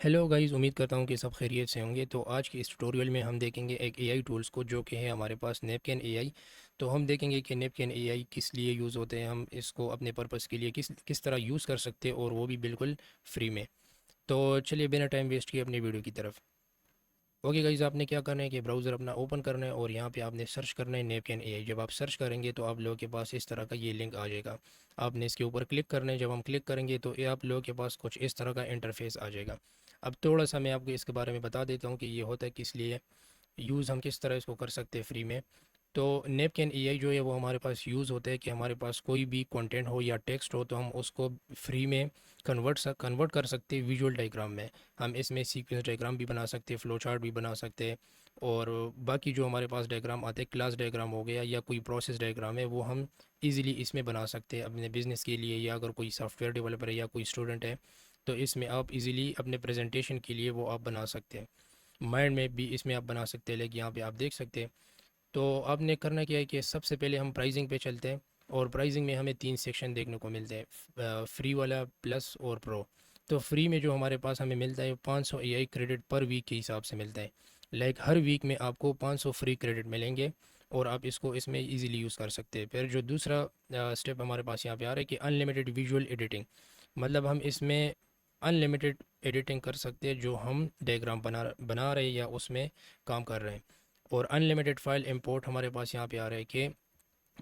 Hello guys, उम्मीद करता हूँ कि सब खैरियत से होंगे। तो आज के इस ट्यूटोरियल में हम देखेंगे एक एआई टूल्स को जो कि है हमारे पास नेपकिन एआई। तो हम देखेंगे कि नेपकिन एआई किस लिए यूज़ होते हैं, हम इसको अपने पर्पस के लिए किस किस तरह यूज़ कर सकते हैं, और वो भी बिल्कुल फ्री में। तो चलिए बिना टाइम वेस्ट किए अपनी वीडियो की तरफ। ओके गाइस, आपने क्या करना है कि ब्राउज़र अपना ओपन करना है और यहाँ पे आपने सर्च करना है नेपकिन एआई। जब आप सर्च करेंगे तो आप लोगों के पास इस तरह का ये लिंक आ जाएगा। आपने इसके ऊपर क्लिक करना है। जब हम क्लिक करेंगे तो ये आप लोगों के पास कुछ इस तरह का इंटरफेस आ जाएगा। अब थोड़ा सा मैं आपको इसके बारे में बता देता हूँ कि ये होता है किस लिए, यूज़ हम किस तरह इसको कर सकते हैं फ्री में। तो नेपकिन एआई जो है वो हमारे पास यूज़ होता है कि हमारे पास कोई भी कंटेंट हो या टेक्स्ट हो तो हम उसको फ्री में कन्वर्ट कर सकते हैं विजुअल डायग्राम में। हम इसमें सीक्वेंस डायग्राम भी बना सकते हैं, फ्लो चार्ट भी बना सकते हैं, और बाकी जो हमारे पास डायग्राम आते हैं, क्लास डायग्राम हो गया या कोई प्रोसेस डायग्राम है, वो हम इजीली इसमें बना सकते हैं अपने बिज़नेस के लिए, या अगर कोई सॉफ्टवेयर डेवलपर है या कोई स्टूडेंट है तो इसमें आप इजीली अपने प्रेजेंटेशन के लिए वो आप बना सकते हैं। माइंड मैप भी इसमें आप बना सकते हैं, लेकिन यहाँ पे आप देख सकते हैं। तो आपने करना क्या है कि सबसे पहले हम प्राइसिंग पे चलते हैं, और प्राइसिंग में हमें 3 सेक्शन देखने को मिलते हैं, फ्री वाला, प्लस और प्रो। तो फ्री में जो हमारे पास हमें मिलता है 500 एआई क्रेडिट पर वीक के हिसाब से मिलता है। लाइक हर वीक में आपको 500 फ्री क्रेडिट मिलेंगे, और आप इसको इसमें इजीली यूज़ कर सकते हैं। फिर जो दूसरा स्टेप हमारे पास यहाँ पे आ रहा है कि अनलिमिटेड विजुअल एडिटिंग। मतलब हम इसमें अनलिमिटेड एडिटिंग कर सकते हैं जो हम डायग्राम बना रहे हैं या उसमें काम कर रहे हैं। और अनलिमिटेड फाइल इंपोर्ट हमारे पास यहाँ पे आ रहा है कि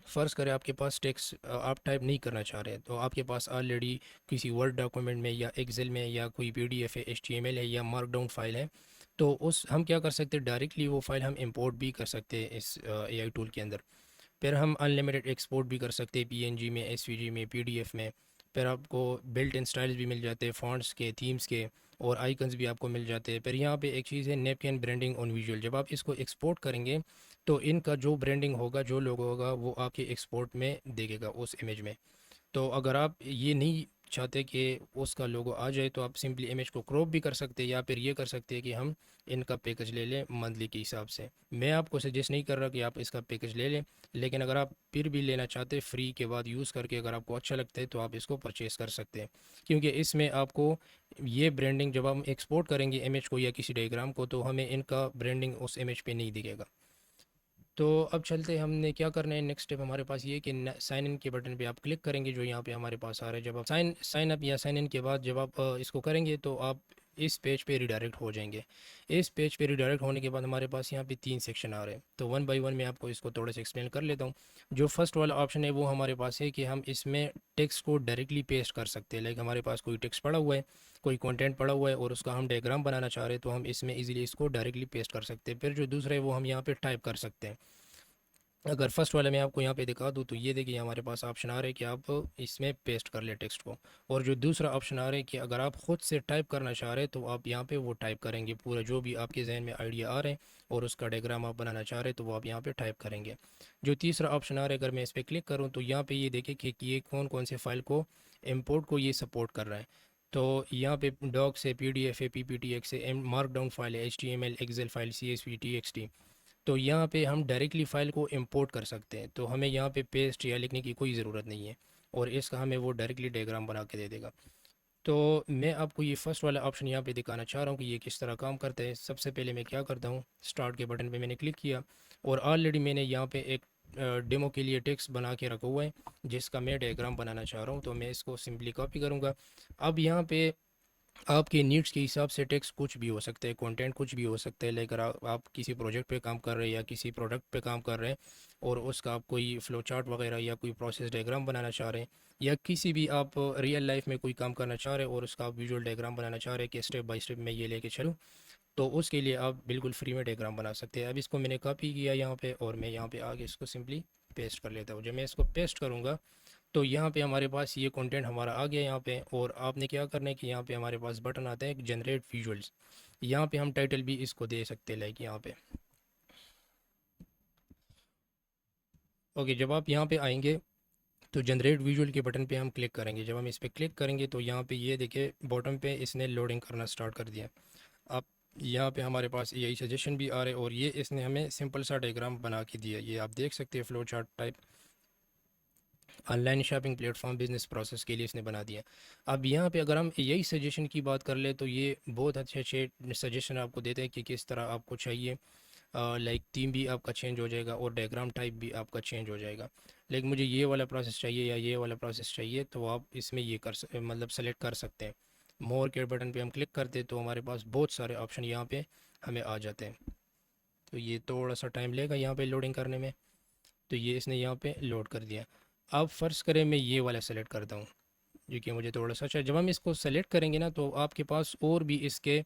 फ़र्ज़ करें आपके पास टेक्स्ट आप टाइप नहीं करना चाह रहे हैं, तो आपके पास ऑलरेडी किसी वर्ड डॉक्यूमेंट में या एक्सेल में या कोई पीडीएफ है, एचटीएमएल है या मार्कडाउन फाइल है, तो उस हम क्या कर सकते हैं, डायरेक्टली वो फाइल हम इंपोर्ट भी कर सकते हैं इस एआई टूल के अंदर। फिर हम अनलिमिटेड एक्सपोर्ट भी कर सकते हैं, पीएनजी में, एसवीजी में, पीडीएफ में। फिर आपको बिल्ट इन स्टाइल्स भी मिल जाते हैं, फॉन्ट्स के, थीम्स के, और आइकन्स भी आपको मिल जाते हैं। फिर यहाँ पे एक चीज़ है नेपकिन ब्रांडिंग ऑन विजुअल। जब आप इसको एक्सपोर्ट करेंगे तो इनका जो ब्रांडिंग होगा, जो लोगो होगा, वो आपके एक्सपोर्ट में दिखेगा उस इमेज में। तो अगर आप ये नहीं चाहते कि उसका लोगो आ जाए तो आप सिंपली इमेज को क्रॉप भी कर सकते हैं, या फिर ये कर सकते हैं कि हम इनका पैकेज ले लें मंथली के हिसाब से। मैं आपको सजेस्ट नहीं कर रहा कि आप इसका पैकेज ले लें, लेकिन अगर आप फिर भी लेना चाहते हैं फ्री के बाद यूज़ करके, अगर आपको अच्छा लगता है तो आप इसको परचेज़ कर सकते हैं। क्योंकि इसमें आपको ये ब्रांडिंग, जब हम एक्सपोर्ट करेंगे इमेज को या किसी डायग्राम को, तो हमें इनका ब्रांडिंग उस इमेज पे नहीं दिखेगा। तो अब चलते हैं, हमने क्या करना है, नेक्स्ट स्टेप हमारे पास ये है कि साइन इन के बटन पे आप क्लिक करेंगे जो यहाँ पे हमारे पास आ रहा है। जब आप साइन अप या साइन इन के बाद जब आप इसको करेंगे तो आप इस पेज पे रिडायरेक्ट हो जाएंगे। इस पेज पे रिडायरेक्ट होने के बाद हमारे पास यहाँ पे 3 सेक्शन आ रहे हैं। तो वन बाय वन मैं आपको इसको थोड़ा सा एक्सप्लेन कर लेता हूँ। जो फर्स्ट वाला ऑप्शन है वो हमारे पास है कि हम इसमें टेक्स्ट को डायरेक्टली पेस्ट कर सकते हैं। लाइक हमारे पास कोई टेक्स्ट पड़ा हुआ है, कोई कंटेंट पड़ा हुआ है, और उसका हम डायग्राम बनाना चाह रहे हैं, तो हम इसमें इजीली इसको डायरेक्टली पेस्ट कर सकते हैं। फिर जो दूसरा है वो हम यहाँ पे टाइप कर सकते हैं। अगर फर्स्ट वाले मैं आपको यहाँ पे दिखा दूँ तो ये देखिए हमारे पास ऑप्शन आ रहा है कि आप इसमें पेस्ट कर ले टेक्स्ट को। और जो दूसरा ऑप्शन आ रहा है कि अगर आप ख़ुद से टाइप करना चाह रहे हैं तो आप यहाँ पे वो टाइप करेंगे, पूरा जो भी आपके जहन में आइडिया आ रहे हैं और उसका डायग्राम आप बनाना चाह रहे हैं तो वो आप यहाँ पे टाइप करेंगे। जो तीसरा ऑप्शन आ रहा है, अगर मैं इस पर क्लिक करूँ तो यहाँ पर ये देखें कि ये कौन कौन से फ़ाइल को इम्पोर्ट को ये सपोर्ट कर रहा है। तो यहाँ पे डॉक्स है, पीडीएफ है, पीपीटीएक्स है, मार्कडाउन फाइल है, HTML, Excel file, CSV, TXT. तो यहाँ पे हम डायरेक्टली फ़ाइल को इंपोर्ट कर सकते हैं, तो हमें यहाँ पे पेस्ट या लिखने की कोई ज़रूरत नहीं है, और इसका हमें वो डायरेक्टली डायग्राम बना के दे देगा। तो मैं आपको ये फर्स्ट वाला ऑप्शन यहाँ पे दिखाना चाह रहा हूँ कि ये किस तरह काम करता है। सबसे पहले मैं क्या करता हूँ, स्टार्ट के बटन पे मैंने क्लिक किया, और ऑलरेडी मैंने यहाँ पे एक डेमो के लिए टेक्स्ट बना के रखा हुआ है जिसका मैं डायग्राम बनाना चाह रहा हूँ। तो मैं इसको सिंपली कॉपी करूँगा। अब यहाँ पे आपके नीड्स के हिसाब से टेक्स्ट कुछ भी हो सकते हैं, कंटेंट कुछ भी हो सकते हैं। लेकर आप किसी प्रोजेक्ट पे काम कर रहे हैं या किसी प्रोडक्ट पे काम कर रहे हैं, और उसका आप कोई फ्लो चार्ट वगैरह या कोई प्रोसेस डायग्राम बनाना चाह रहे हैं, या किसी भी आप रियल लाइफ में कोई काम करना चाह रहे हैं और उसका आप विजुअल डायग्राम बनाना चाह रहे हैं कि स्टेप बाय स्टेप मैं ये लेके चलूँ, तो उसके लिए आप बिल्कुल फ्री में डायग्राम बना सकते हैं। अब इसको मैंने कॉपी किया यहाँ पे, और मैं यहाँ पे आगे इसको सिंपली पेस्ट कर लेता हूँ। जब मैं इसको पेस्ट करूँगा तो यहाँ पे हमारे पास ये कंटेंट हमारा आ गया यहाँ पे। और आपने क्या करना है कि यहाँ पे हमारे पास बटन आता है जनरेट विजुअल्स। यहाँ पे हम टाइटल भी इसको दे सकते हैं, लाइक यहाँ पे। ओके, जब आप यहाँ पे आएंगे तो जनरेट विजुअल के बटन पे हम क्लिक करेंगे। जब हम इस पर क्लिक करेंगे तो यहाँ पे ये देखिए बॉटम पे इसने लोडिंग करना स्टार्ट कर दिया। अब यहाँ पे हमारे पास यही सजेशन भी आ रहे हैं, और ये इसने हमें सिंपल सा डायग्राम बना के दिया। ये आप देख सकते हैं flow chart type. Online shopping platform business process के लिए इसने बना दिया। अब यहाँ पे अगर हम यही सजेशन की बात कर ले तो ये बहुत अच्छे अच्छे सजेशन आपको देते हैं कि किस तरह आपको चाहिए। लाइक थीम भी आपका चेंज हो जाएगा और डायग्राम टाइप भी आपका चेंज हो जाएगा। लाइक मुझे ये वाला प्रोसेस चाहिए या ये वाला प्रोसेस चाहिए तो आप इसमें ये मतलब सेलेक्ट कर सकते हैं। मोर के बटन पे हम क्लिक करते हैं तो हमारे पास बहुत सारे ऑप्शन यहाँ पे हमें आ जाते हैं। तो ये थोड़ा सा टाइम लेगा यहाँ पे लोडिंग करने में। तो ये इसने यहाँ पे लोड कर दिया। अब फ़र्ज़ करें मैं ये वाला सेलेक्ट करता हूँ जो कि मुझे थोड़ा सा अच्छा, जब हम इसको सेलेक्ट करेंगे ना तो आपके पास और भी इसके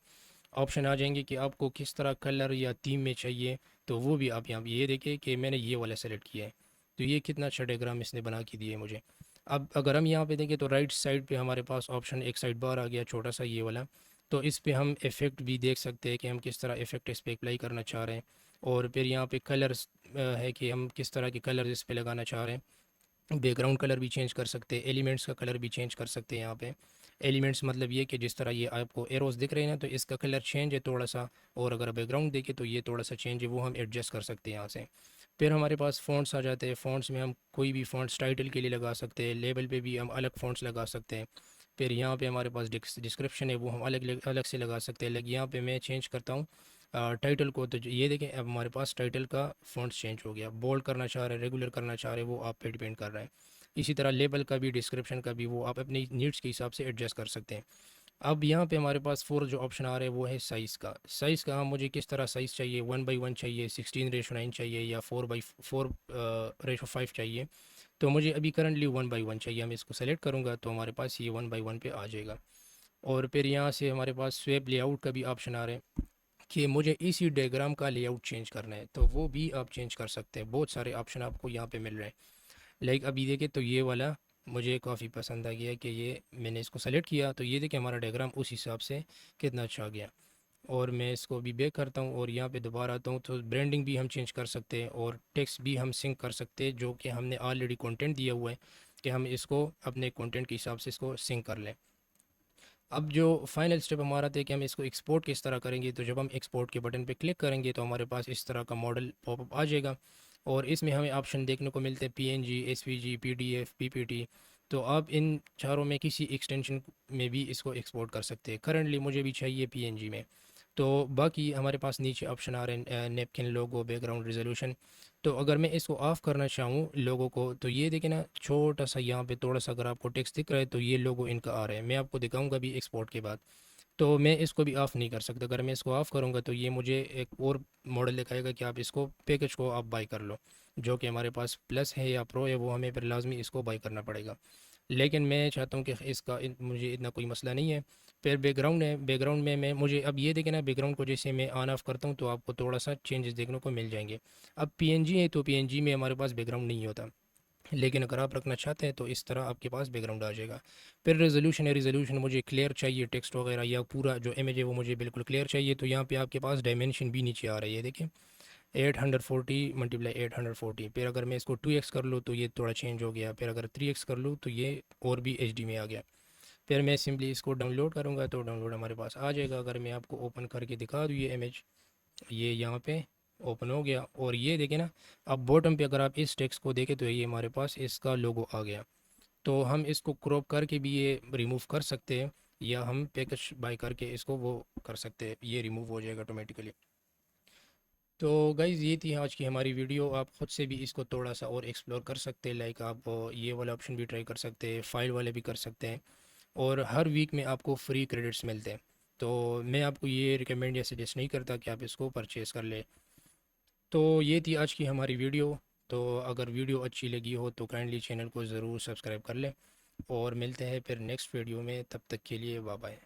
ऑप्शन आ जाएंगे कि आपको किस तरह कलर या थीम में चाहिए। तो वो भी आप यहाँ पे ये देखिए कि मैंने ये वाला सेलेक्ट किया है। तो ये कितना अच्छा डायग्राम इसने बना के दिए मुझे। अब अगर हम यहाँ पे देखें तो राइट साइड पे हमारे पास ऑप्शन एक साइड बार आ गया छोटा सा ये वाला। तो इस पे हम इफ़ेक्ट भी देख सकते हैं कि हम किस तरह इफ़ेक्ट इस पर अप्लाई करना चाह रहे हैं। और फिर यहाँ पे कलर्स है कि हम किस तरह के कलर इस पे लगाना चाह रहे हैं। बैकग्राउंड कलर भी चेंज कर सकते हैं, एलिमेंट्स का कलर भी चेंज कर सकते हैं यहाँ पे। एलिमेंट्स मतलब ये कि जिस तरह ये आपको एरोस दिख रहे हैं ना तो इसका कलर चेंज है थोड़ा सा। और अगर बैकग्राउंड देखें तो ये थोड़ा सा चेंज है, वो हम एडजस्ट कर सकते हैं यहाँ से। फिर हमारे पास फ़ॉन्ट्स आ जाते हैं। फ़ॉन्ट्स में हम कोई भी फ़ॉन्ट्स टाइटल के लिए लगा सकते हैं, लेबल पे भी हम अलग फ़ॉन्ट्स लगा सकते हैं। फिर यहाँ पे हमारे पास डिस्क्रिप्शन है वो हम अलग अलग से लगा सकते हैं। लेकिन यहाँ पे मैं चेंज करता हूँ टाइटल को। तो ये देखें अब हमारे पास टाइटल का फ़ॉन्ट्स चेंज हो गया। बोल्ड करना चाह रहे हैं, रेगुलर करना चाह रहे हैं, वो आप पे डिपेंड कर रहा है। इसी तरह लेबल का भी, डिस्क्रिप्शन का भी, वो आप अपनी नीड्स के हिसाब से एडजस्ट कर सकते हैं। अब यहाँ पे हमारे पास फोर जो ऑप्शन आ रहे हैं वो है साइज़ का। साइज़ का हम मुझे किस तरह साइज़ चाहिए, 1:1 चाहिए, 16:9 चाहिए, या 4:4 रेशो 5 चाहिए। तो मुझे अभी करंटली 1:1 चाहिए। हम इसको सेलेक्ट करूँगा तो हमारे पास ये 1:1 पे आ जाएगा। और फिर यहाँ से हमारे पास स्वेप लेआउट का भी ऑप्शन आ रहे हैं कि मुझे इसी डायग्राम का लेआउट चेंज करना है तो वो भी आप चेंज कर सकते हैं। बहुत सारे ऑप्शन आपको यहाँ पे मिल रहे हैं। लाइक अभी देखें तो ये वाला मुझे काफ़ी पसंद आ गया कि ये मैंने इसको सेलेक्ट किया तो ये देखिए हमारा डायग्राम उस हिसाब से कितना अच्छा आ गया। और मैं इसको अभी बैक करता हूँ और यहाँ पे दोबारा आता हूँ तो ब्रांडिंग भी हम चेंज कर सकते हैं और टेक्स्ट भी हम सिंक कर सकते हैं जो कि हमने ऑलरेडी कंटेंट दिया हुआ है कि हम इसको अपने कंटेंट के हिसाब से इसको सिंक कर लें। अब जो फाइनल स्टेप हमारा था कि हम इसको एक्सपोर्ट किस तरह करेंगे। तो जब हम एक्सपोर्ट के बटन पे क्लिक करेंगे तो हमारे पास इस तरह का मॉडल पॉपअप आ जाएगा। और इसमें हमें ऑप्शन देखने को मिलते हैं पीएनजी, एसवीजी, पीडीएफ, पीपीटी। तो आप इन चारों में किसी एक्सटेंशन में भी इसको एक्सपोर्ट कर सकते हैं। करंटली मुझे भी चाहिए पीएनजी में। तो बाकी हमारे पास नीचे ऑप्शन आ रहे हैं नेपकिन, लोगो, बैकग्राउंड, रेजोल्यूशन। तो अगर मैं इसको ऑफ़ करना चाहूँ लोगों को तो ये देखें ना छोटा सा यहाँ पे थोड़ा सा अगर आपको टेक्स्ट दिख रहा है तो ये लोगो इनका आ रहा है। मैं आपको दिखाऊंगा भी एक्सपोर्ट के बाद। तो मैं इसको भी ऑफ़ नहीं कर सकता। अगर मैं इसको ऑफ़ करूँगा तो ये मुझे एक और मॉडल दिखाएगा कि आप इसको पैकेज को आप बाई कर लो। जो कि हमारे पास प्लस है या प्रो है वो हमें फिर लाजमी इसको बाई करना पड़ेगा। लेकिन मैं चाहता हूँ कि इसका मुझे इतना कोई मसला नहीं है। फिर बैकग्राउंड है, बैकग्राउंड में मैं मुझे अब ये देखें ना बैकग्राउंड को जैसे मैं ऑन ऑफ़ करता हूँ तो आपको थोड़ा सा चेंजेस देखने को मिल जाएंगे। अब पीएनजी है तो पीएनजी में हमारे पास बैकग्राउंड नहीं होता। लेकिन अगर आप रखना चाहते हैं तो इस तरह आपके पास बैकग्राउंड आ जाएगा। फिर रेजोल्यूशन है, रेजोल्यूशन मुझे क्लियर चाहिए टेक्स्ट वगैरह या पूरा जो इमेज है वो मुझे बिल्कुल क्लियर चाहिए। तो यहाँ पे आपके पास डायमेंशन भी नीचे आ रही है देखिए 840 × 840। फिर अगर मैं इसको 2x कर लूँ तो ये थोड़ा चेंज हो गया। फिर अगर 3x कर लूँ तो ये और भी एचडी में आ गया। फिर मैं सिंपली इसको डाउनलोड करूँगा तो डाउनलोड हमारे पास आ जाएगा। अगर मैं आपको ओपन करके दिखा दूँ ये इमेज, ये यहाँ पे ओपन हो गया। और ये देखें ना अब बॉटम पे अगर आप इस टेक्स्ट को देखें तो ये हमारे पास इसका लोगो आ गया। तो हम इसको क्रॉप करके भी ये रिमूव कर सकते हैं या हम पैकेज बाय करके इसको वो कर सकते हैं, ये रिमूव हो जाएगा ऑटोमेटिकली। तो गाइज़ ये थी आज की हमारी वीडियो। आप ख़ुद से भी इसको थोड़ा सा और एक्सप्लोर कर सकते हैं। लाइक आप ये वाला ऑप्शन भी ट्राई कर सकते हैं, फाइल वाले भी कर सकते हैं। और हर वीक में आपको फ्री क्रेडिट्स मिलते हैं। तो मैं आपको ये रिकमेंड या सजेस्ट नहीं करता कि आप इसको परचेज़ कर लें। तो ये थी आज की हमारी वीडियो। तो अगर वीडियो अच्छी लगी हो तो काइंडली चैनल को ज़रूर सब्सक्राइब कर लें। और मिलते हैं फिर नेक्स्ट वीडियो में, तब तक के लिए बाय बाय।